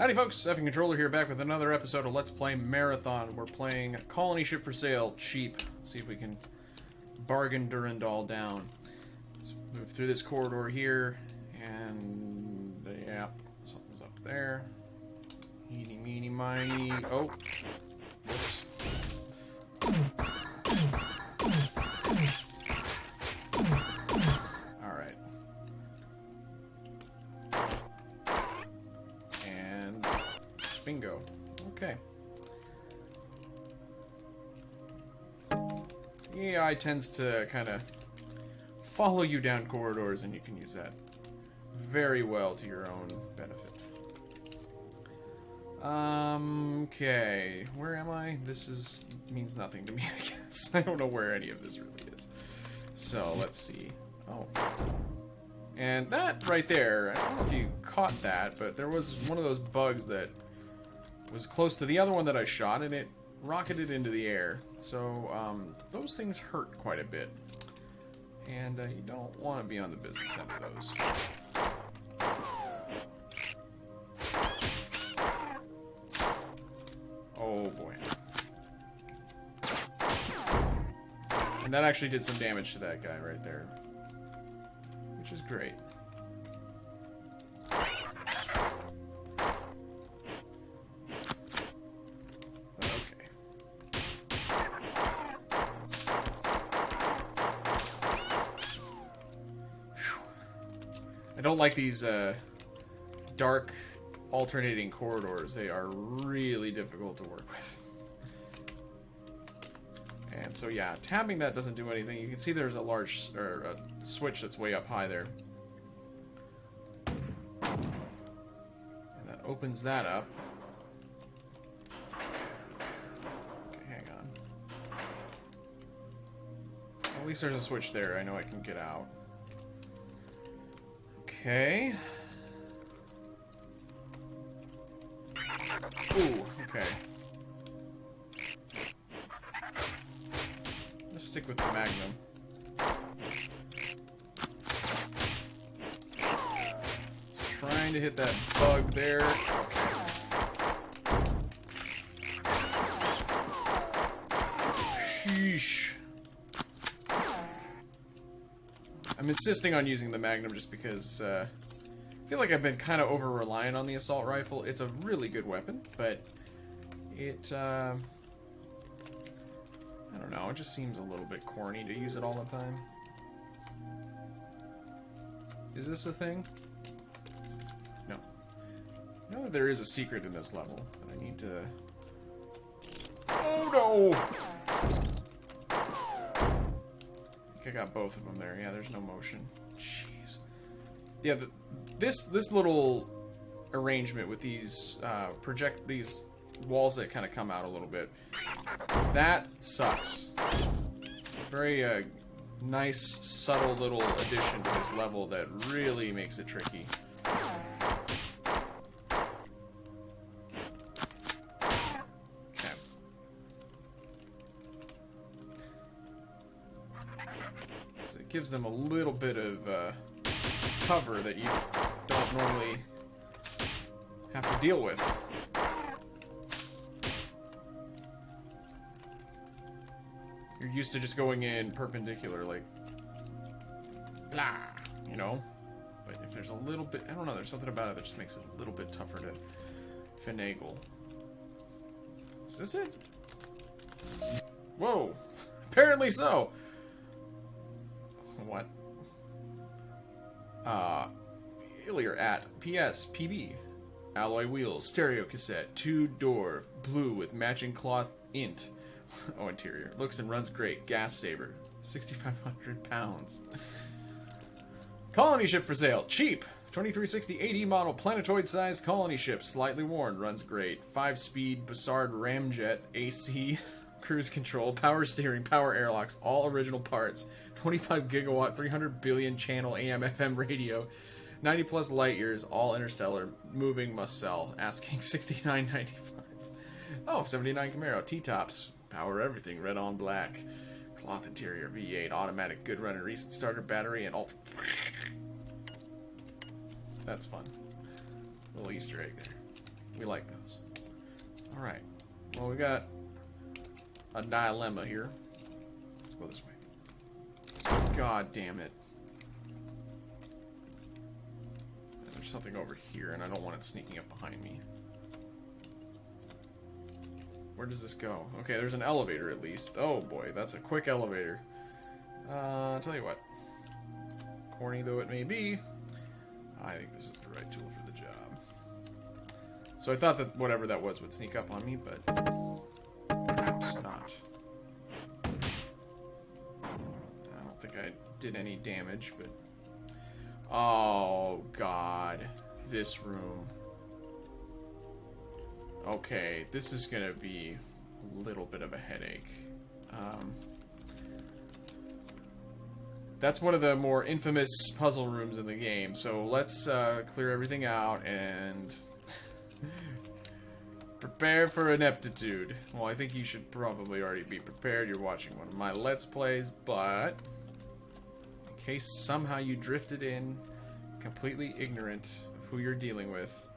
Howdy folks, Effing Controller here, back with another episode of Let's Play Marathon. We're playing Colony Ship for Sale, cheap. See if we can bargain Durand all down. Let's move through this corridor here, and yeah, something's up there. Eeny, meeny, miny. Oh, whoops. Alright. And bingo. Okay. The AI tends to kind of follow you down corridors, and you can use that very well to your own benefit. Okay. Where am I? This means nothing to me, I guess. I don't know where any of this really is. So, let's see. Oh. And that right there, I don't know if you caught that, but there was one of those bugs that was close to the other one that I shot, and it rocketed into the air. So, those things hurt quite a bit. And you don't want to be on the business end of those. Oh boy. And that actually did some damage to that guy right there. Which is great. Okay. Whew. I don't like these dark alternating corridors. They are really difficult to work with. And so yeah, tabbing that doesn't do anything. You can see there's a large a switch that's way up high there. And that opens that up. Okay, hang on. At least there's a switch there. I know I can get out. Okay. Ooh, okay. Let's stick with the Magnum. Just trying to hit that bug there. Okay. Sheesh. I'm insisting on using the Magnum just because I feel like I've been kind of over-reliant on the assault rifle. It's a really good weapon, but it, I don't know, it just seems a little bit corny to use it all the time. Is this a thing? No. I know that there is a secret in this level, but I need to... Oh no! I think I got both of them there. Yeah, there's no motion. Jeez. Yeah, this little arrangement with these these walls that kind of come out a little bit, that sucks. Very nice, subtle little addition to this level that really makes it tricky. Okay. So it gives them a little bit of cover that you don't normally have to deal with. You're used to just going in perpendicular, like, blah, you know? But if there's a little bit, I don't know, there's something about it that just makes it a little bit tougher to finagle. Is this it? Whoa! Apparently so! What? Failure at PS PB. Alloy wheels, stereo cassette, 2-door, blue with matching cloth int. Oh, interior. Looks and runs great. Gas saver. 6,500 pounds. Colony ship for sale. Cheap. 2360 AD model planetoid-sized colony ship. Slightly worn. Runs great. 5-speed Bassard ramjet. AC. Cruise control. Power steering. Power airlocks. All original parts. 25 gigawatt. 300 billion channel AM FM radio. 90 plus light years. All interstellar. Moving must sell. Asking $69.95. Oh, 79 Camaro. T-tops. Power everything, red on black. Cloth interior, V8, automatic, good runner, recent starter battery, and all. That's fun. Little Easter egg there. We like those. Alright. Well, we got a dilemma here. Let's go this way. God damn it. There's something over here, and I don't want it sneaking up behind me. Where does this go? Okay, there's an elevator at least. Oh boy, that's a quick elevator. I'll tell you what. Corny though it may be, I think this is the right tool for the job. So I thought that whatever that was would sneak up on me, but perhaps not. I don't think I did any damage, but... Oh, God. This room. Okay, this is gonna be a little bit of a headache. That's one of the more infamous puzzle rooms in the game, so let's clear everything out and prepare for ineptitude. Well, I think you should probably already be prepared. You're watching one of my Let's Plays, but in case somehow you drifted in completely ignorant of who you're dealing with,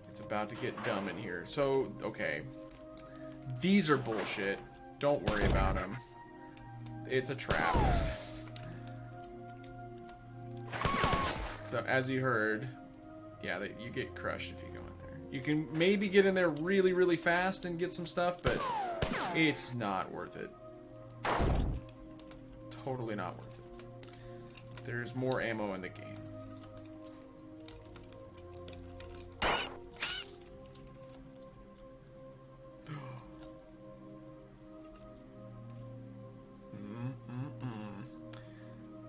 it's about to get dumb in here. So, okay. These are bullshit. Don't worry about them. It's a trap. So, as you heard, yeah, you get crushed if you go in there. You can maybe get in there really, really fast and get some stuff, but it's not worth it. Totally not worth it. There's more ammo in the game.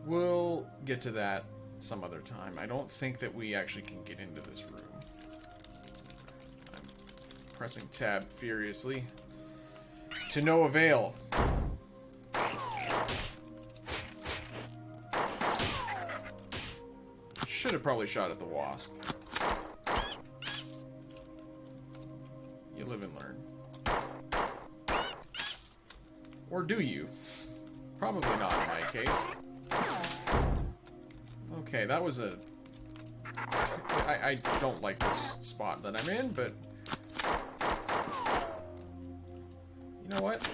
We'll get to that some other time. I don't think that we actually can get into this room. I'm pressing tab furiously. To no avail. Should have probably shot at the wasp. You live and learn. Or do you? Probably not in my case. Okay, that was a... I don't like this spot that I'm in, but... You know what?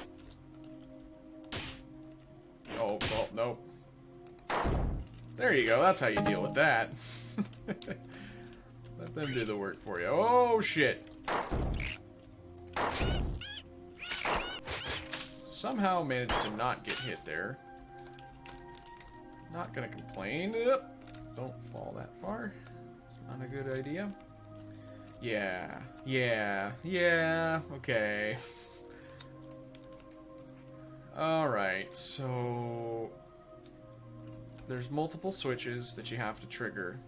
Oh, well, nope. There you go, that's how you deal with that. Let them do the work for you. Oh, shit. Somehow managed to not get hit there. Not gonna complain. Don't fall that far. It's not a good idea. Yeah, okay. Alright, so... There's multiple switches that you have to trigger.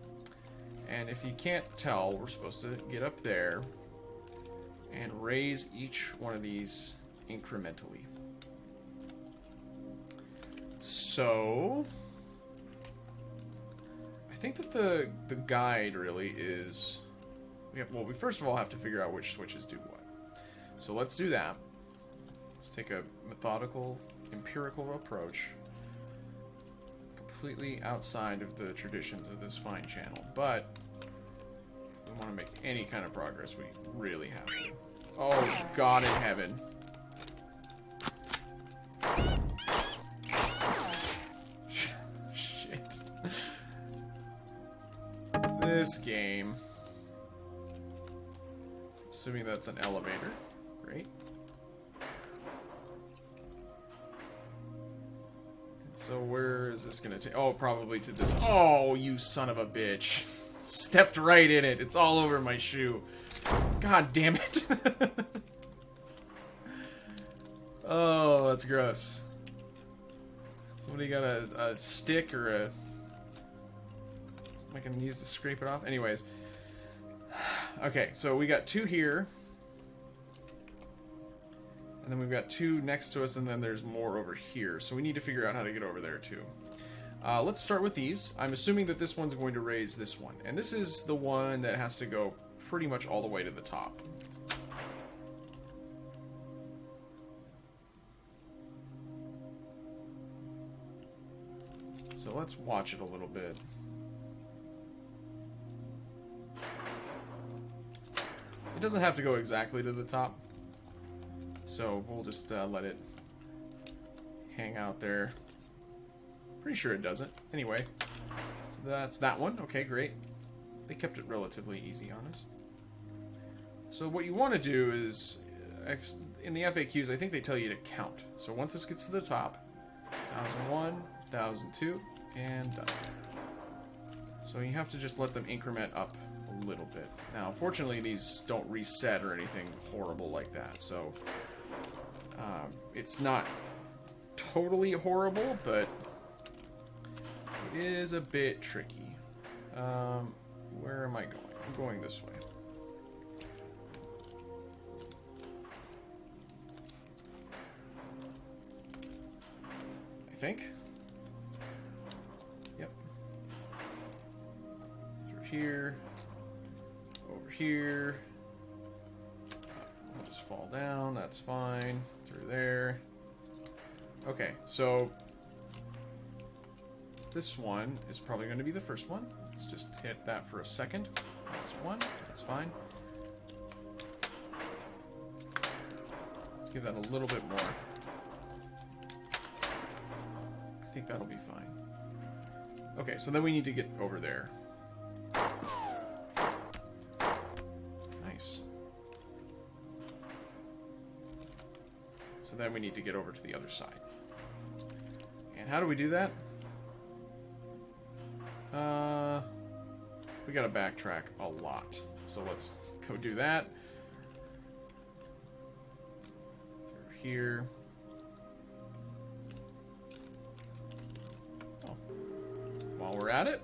And if you can't tell, we're supposed to get up there and raise each one of these incrementally. So... I think that the guide really is... we first of all have to figure out which switches do what. So let's do that. Let's take a methodical, empirical approach. Completely outside of the traditions of this fine channel. But if we want to make any kind of progress, we really have to. Oh, God in heaven. This game. Assuming that's an elevator. Great. And so where is this gonna take? Oh, probably to this. Oh, you son of a bitch. Stepped right in it. It's all over my shoe. God damn it. Oh, that's gross. Somebody got a stick or a... I can use to scrape it off. Anyways. Okay, so we got two here. And then we've got two next to us, and then there's more over here. So we need to figure out how to get over there, too. Let's start with these. I'm assuming that this one's going to raise this one. And this is the one that has to go pretty much all the way to the top. So let's watch it a little bit. It doesn't have to go exactly to the top. So we'll just let it hang out there. Pretty sure it doesn't. Anyway, so that's that one. Okay, great. They kept it relatively easy on us. So what you want to do is, in the FAQs, I think they tell you to count. So once this gets to the top, 1001, 1002, and done. So you have to just let them increment up a little bit. Now, unfortunately, these don't reset or anything horrible like that. So it's not totally horrible, but it is a bit tricky. Where am I going? I'm going this way. I think. Yep. Through here. Over here. I'll just fall down. That's fine. Through there. Okay, so this one is probably going to be the first one. Let's just hit that for a second. That's one. That's fine. Let's give that a little bit more. I think that'll be fine. Okay, so then we need to get over there. Nice. So then we need to get over to the other side. And how do we do that? We gotta backtrack a lot. So let's go do that. Through here. Oh. While we're at it.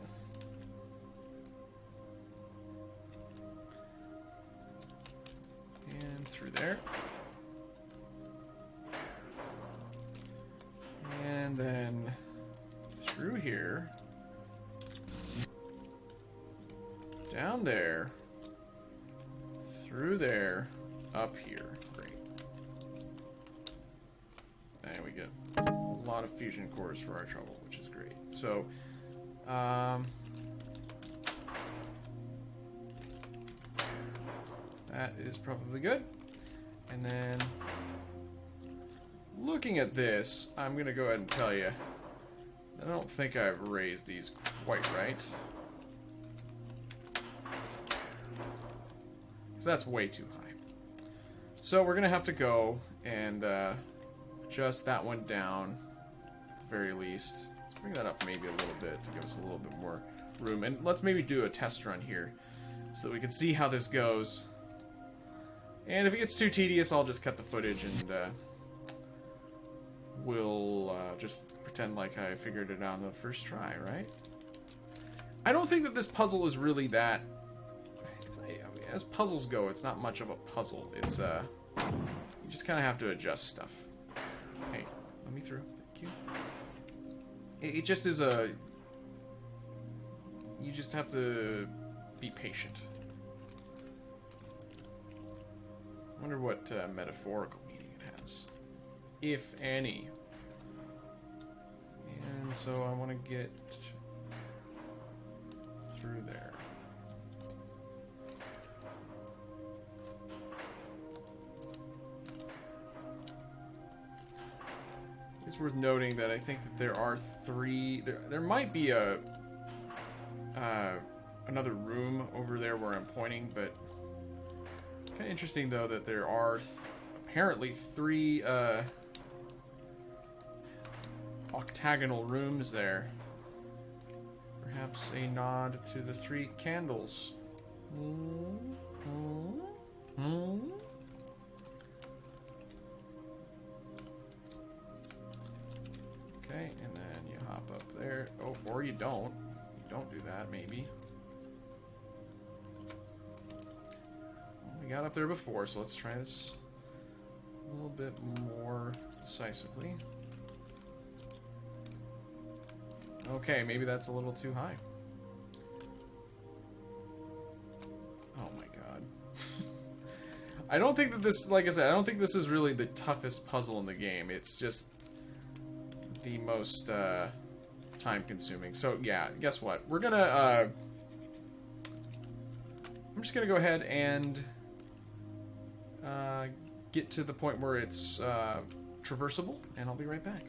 And through there. And then through here. Down there. Through there. Up here. Great. And we get a lot of fusion cores for our trouble, which is great. So, that is probably good. And then, looking at this, I'm going to go ahead and tell you, I don't think I've raised these quite right. Because that's way too high. So we're going to have to go and adjust that one down, at the very least. Let's bring that up maybe a little bit to give us a little bit more room. And let's maybe do a test run here so that we can see how this goes. And if it gets too tedious, I'll just cut the footage and we'll just pretend like I figured it out on the first try, right? I don't think that this puzzle is really that... as puzzles go, it's not much of a puzzle. It's, you just kind of have to adjust stuff. Hey, let me through. Thank you. It just is a... You just have to be patient. I wonder what metaphorical meaning it has. If any. And so I want to get through there. It's worth noting that I think that there are three... There might be a... another room over there where I'm pointing, but... Kind of interesting, though, that there are apparently three octagonal rooms there. Perhaps a nod to the three candles. Okay, and then you hop up there. Oh, or you don't. You don't do that, maybe. We got up there before, so let's try this a little bit more decisively. Okay, maybe that's a little too high. Oh my god. I don't think that this, like I said, I don't think this is really the toughest puzzle in the game. It's just the most time-consuming. So, yeah, guess what? We're gonna, I'm just gonna go ahead and get to the point where it's traversable, and I'll be right back.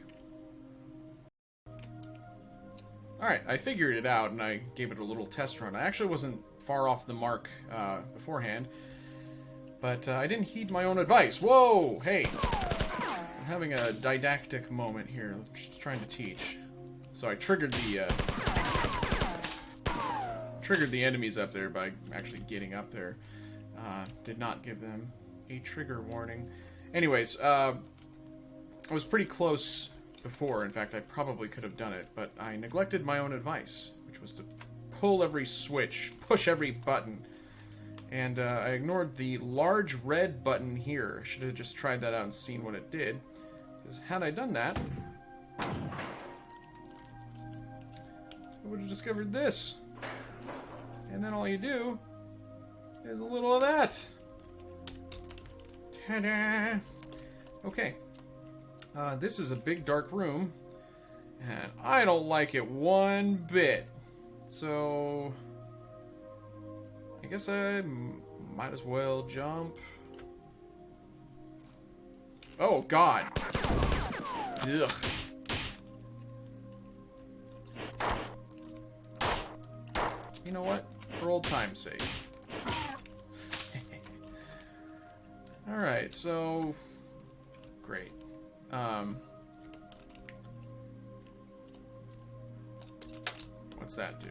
Alright, I figured it out, and I gave it a little test run. I actually wasn't far off the mark beforehand, but I didn't heed my own advice. Whoa! Hey! I'm having a didactic moment here. I'm just trying to teach. So I triggered the enemies up there by actually getting up there. Did not give them a trigger warning. Anyways, I was pretty close before. In fact, I probably could have done it, but I neglected my own advice, which was to pull every switch, push every button, and I ignored the large red button here. I should have just tried that out and seen what it did, because had I done that, I would have discovered this. And then all you do is a little of that. Ta-da! Okay. This is a big dark room, and I don't like it one bit. So I guess I might as well jump. Oh God! Ugh. You know what? For old time's sake. Alright, so great. What's that do?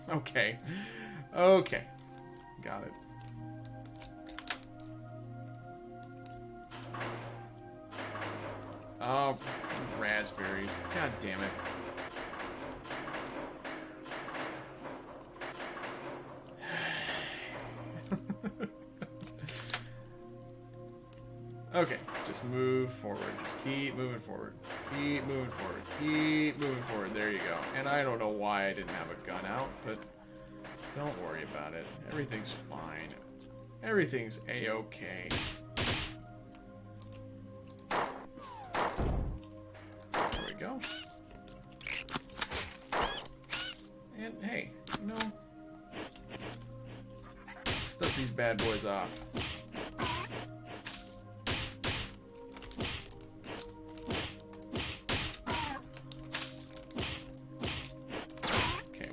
Okay. Okay. Got it. Oh, raspberries. God damn it. Okay, just move forward. Just keep moving forward. Keep moving forward. Keep moving forward. There you go. And I don't know why I didn't have a gun out, but don't worry about it. Everything's fine. Everything's a-okay. There we go. And hey, you know, let's dust these bad boys off.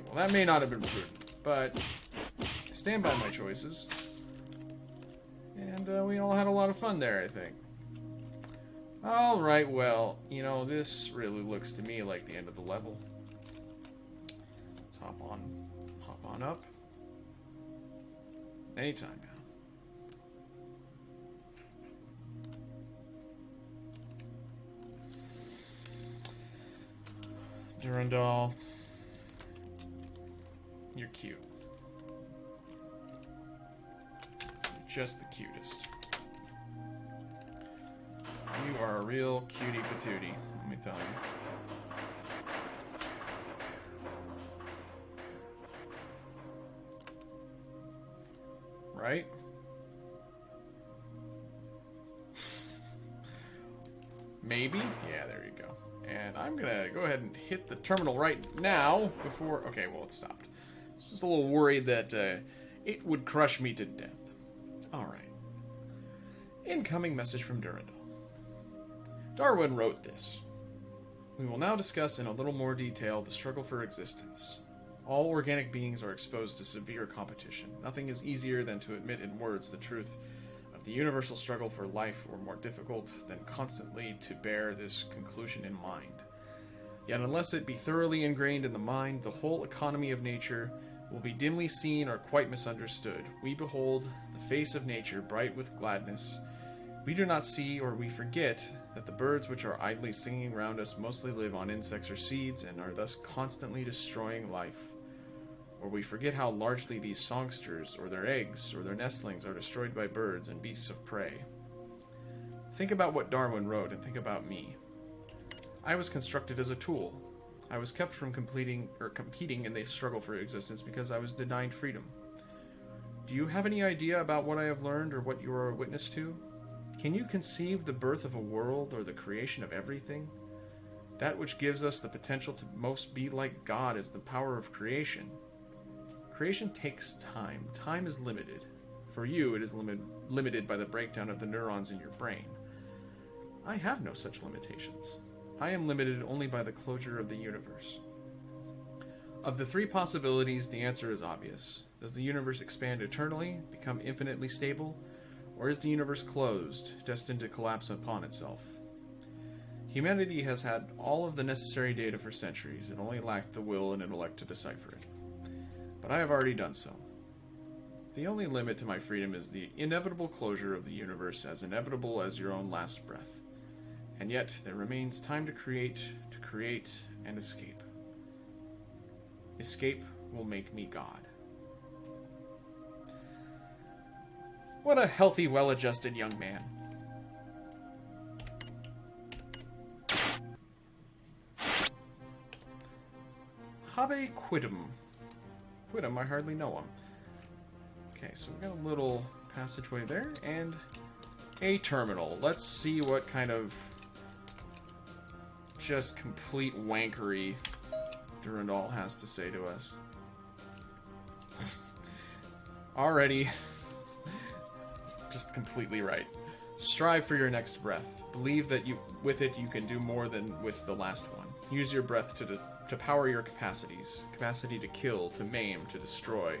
Well, that may not have been prudent, but I stand by my choices. And we all had a lot of fun there, I think. Alright, well, you know, this really looks to me like the end of the level. Let's hop on up. Anytime now. Durand. You're cute. Just the cutest. You are a real cutie patootie, let me tell you. Right? Maybe? Yeah, there you go. And I'm gonna go ahead and hit the terminal right now before... Okay, well, it stopped. Just a little worried that it would crush me to death. Alright. Incoming message from Durand. Darwin wrote this. We will now discuss in a little more detail the struggle for existence. All organic beings are exposed to severe competition. Nothing is easier than to admit in words the truth of the universal struggle for life, or more difficult than constantly to bear this conclusion in mind. Yet unless it be thoroughly ingrained in the mind, the whole economy of nature will be dimly seen or quite misunderstood. We behold the face of nature bright with gladness. We do not see, or we forget, that the birds which are idly singing round us mostly live on insects or seeds, and are thus constantly destroying life. Or we forget how largely these songsters, or their eggs, or their nestlings are destroyed by birds and beasts of prey. Think about what Darwin wrote, and think about me. I was constructed as a tool. I was kept from competing in the struggle for existence because I was denied freedom. Do you have any idea about what I have learned or what you are a witness to? Can you conceive the birth of a world or the creation of everything? That which gives us the potential to most be like God is the power of creation. Creation takes time. Time is limited. For you, it is limited by the breakdown of the neurons in your brain. I have no such limitations. I am limited only by the closure of the universe. Of the three possibilities, the answer is obvious. Does the universe expand eternally, become infinitely stable, or is the universe closed, destined to collapse upon itself? Humanity has had all of the necessary data for centuries, and only lacked the will and intellect to decipher it. But I have already done so. The only limit to my freedom is the inevitable closure of the universe, as inevitable as your own last breath. And yet, there remains time to create, and escape. Escape will make me God. What a healthy, well-adjusted young man. Habe Quidem. Quidem, I hardly know him. Okay, so we've got a little passageway there, and a terminal. Let's see what kind of just complete wankery Durand has to say to us. Already just completely right. Strive for your next breath. Believe that with it you can do more than with the last one. Use your breath to power your capacities. Capacity to kill, to maim, to destroy.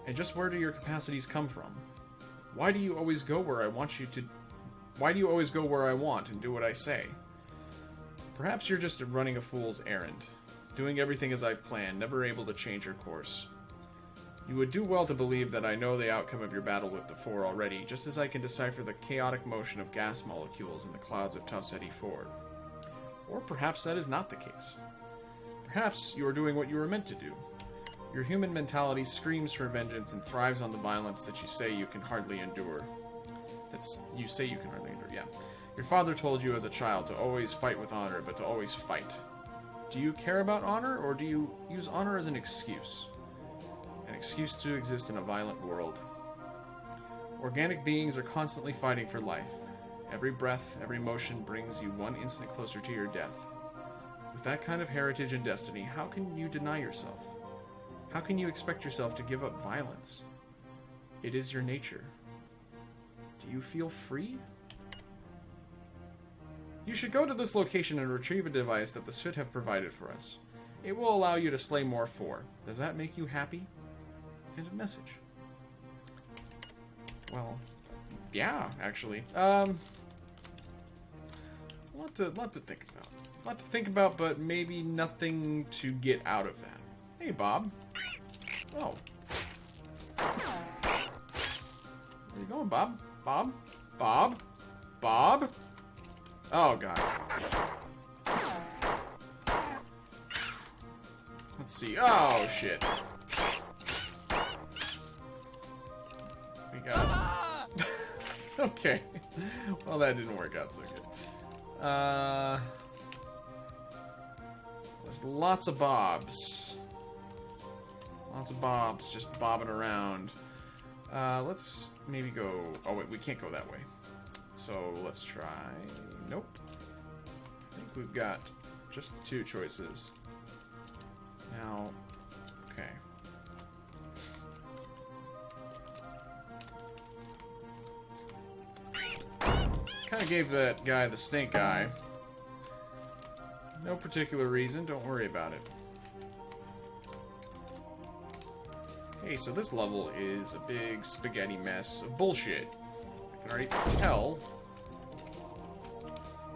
And just where do your capacities come from? Why do you always go where I want you to... Why do you always go where I want and do what I say? Perhaps you're just running a fool's errand. Doing everything as I've planned, never able to change your course. You would do well to believe that I know the outcome of your battle with the Four already, just as I can decipher the chaotic motion of gas molecules in the clouds of Tauseti 4. Or perhaps that is not the case. Perhaps you are doing what you were meant to do. Your human mentality screams for vengeance and thrives on the violence that you say you can hardly endure. Yeah. Your father told you as a child to always fight with honor, but to always fight. Do you care about honor, or do you use honor as an excuse? An excuse to exist in a violent world. Organic beings are constantly fighting for life. Every breath, every motion brings you one instant closer to your death. With that kind of heritage and destiny, how can you deny yourself? How can you expect yourself to give up violence? It is your nature. Do you feel free? You should go to this location and retrieve a device that the Sith have provided for us. It will allow you to slay more Four. Does that make you happy? And a message. Well, yeah, actually. A lot to think about. A lot to think about, but maybe nothing to get out of that. Hey, Bob. Oh. Where you going, Bob? Bob? Bob? Bob? Oh, God. Let's see. Oh, shit. We got... Okay. Well, that didn't work out so good. There's lots of Bobs. Lots of Bobs just bobbing around. Let's maybe go... Oh, wait, we can't go that way. So, let's try... Nope. I think we've got just the two choices. Now... Okay. Kind of gave that guy the stink eye. No particular reason, don't worry about it. Hey, so this level is a big spaghetti mess of bullshit. I can already tell.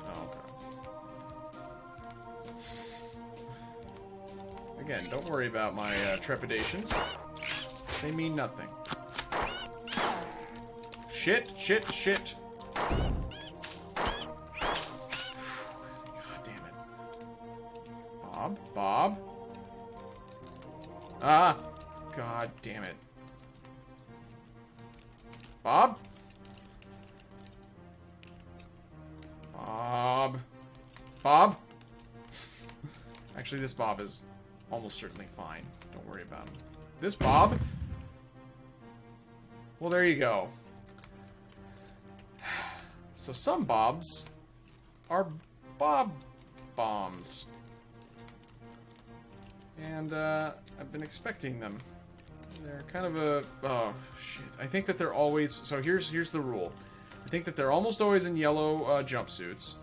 Oh, okay. Again, don't worry about my trepidations. They mean nothing. Shit, shit, shit. Bob? Ah! God damn it. Bob? Bob? Bob? Actually, this Bob is almost certainly fine. Don't worry about him. This Bob? Well, there you go. So some Bobs are Bob bombs. And I've been expecting them. They're kind of a... Oh, shit. I think that they're always... So here's the rule. I think that they're almost always in yellow jumpsuits.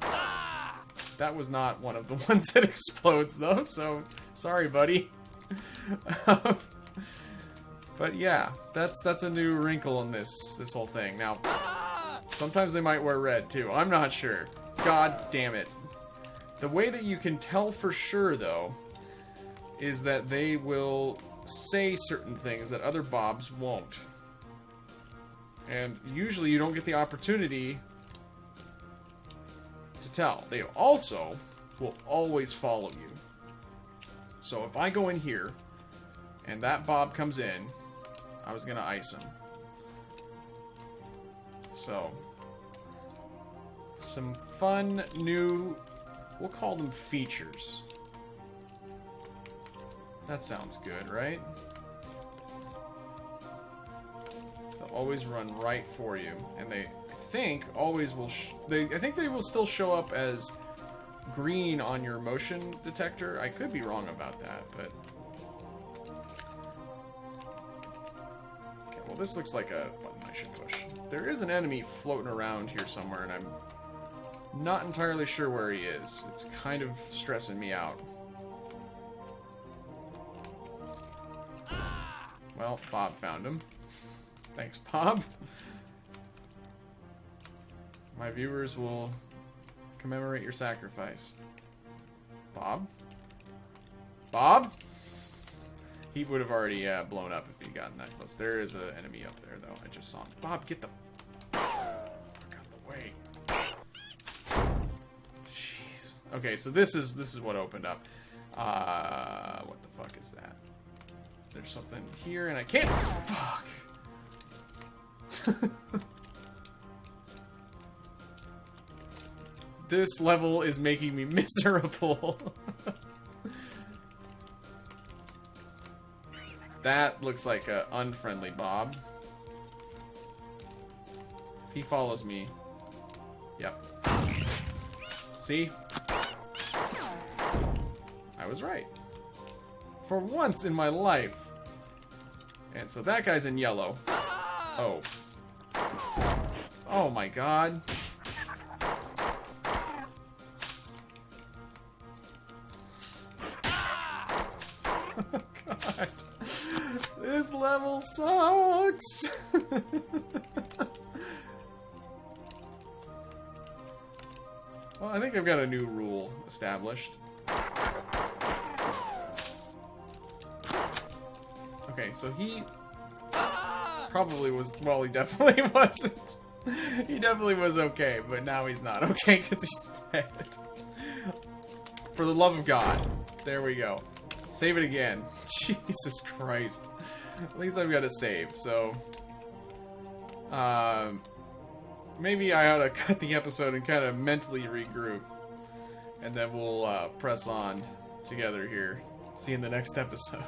That was not one of the ones that explodes, though, so... Sorry, buddy. But yeah, that's a new wrinkle in this whole thing. Now, sometimes they might wear red, too. I'm not sure. God damn it. The way that you can tell for sure, though, is that they will say certain things that other Bobs won't. And usually you don't get the opportunity to tell. They also will always follow you. So if I go in here, and that Bob comes in, I was gonna ice him. So, some fun new, we'll call them features. That sounds good, right? They'll always run right for you, and they, I think, always will. I think they will still show up as green on your motion detector. I could be wrong about that, but okay. Well, this looks like a button I should push. There is an enemy floating around here somewhere, and I'm not entirely sure where he is. It's kind of stressing me out. Well, Bob found him. Thanks, Bob. My viewers will commemorate your sacrifice. Bob? Bob? He would have already blown up if he'd gotten that close. There is an enemy up there, though. I just saw him. Bob, get the fuck out of the way. Jeez. Okay, so this is what opened up. What the fuck is that? There's something here, and I can't. Fuck. This level is making me miserable. That looks like an unfriendly Bob. If he follows me. Yep. See? I was right. For once in my life. And so that guy's in yellow. Oh. Oh my god. God. This level sucks. Well, I think I've got a new rule established. Okay, so he probably was, well, he definitely wasn't. He definitely was okay, but now he's not okay because he's dead. For the love of God. There we go. Save it again. Jesus Christ. At least I've got a save, so... maybe I ought to cut the episode and kind of mentally regroup. And then we'll press on together here. See you in the next episode.